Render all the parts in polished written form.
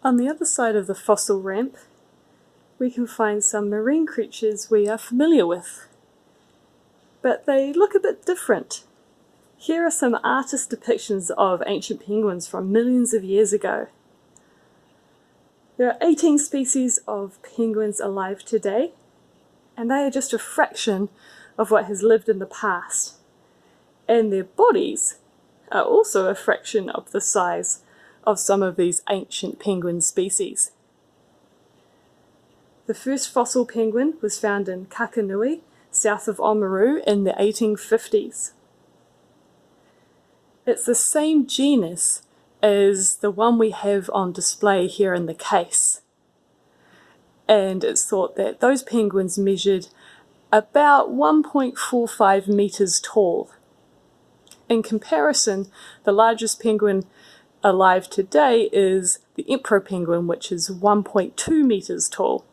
On the other side of the fossil ramp, we can find some marine creatures we are familiar with, but they look a bit different. Here are some artist depictions of ancient penguins from millions of years ago. There are 18 species of penguins alive today, and they are just a fraction of what has lived in the past. And their bodies are also a fraction of the size of some of these ancient penguin species. The first fossil penguin was found in Kakanui, south of Oamaru, in the 1850s. It's the same genus as the one we have on display here in the case. And it's thought that those penguins measured about 1.45 meters tall. In comparison, the largest penguin alive today is the Impro Penguin, which is 1.2 meters tall.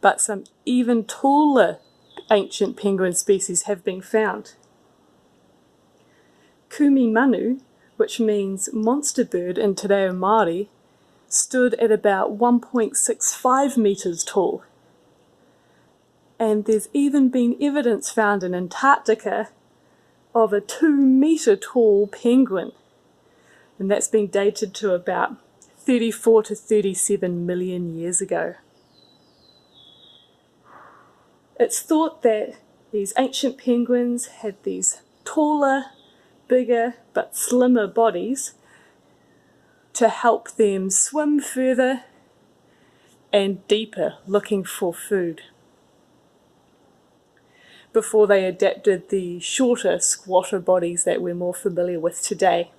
But some even taller ancient penguin species have been found. Kumi Manu, which means monster bird in Te Reo Māori, stood at about 1.65 meters tall. And there's even been evidence found in Antarctica of a 2-meter tall penguin. And that's been dated to about 34 to 37 million years ago. It's thought that these ancient penguins had these taller, bigger but slimmer bodies to help them swim further and deeper looking for food, before they adapted the shorter, squatter bodies that we're more familiar with today.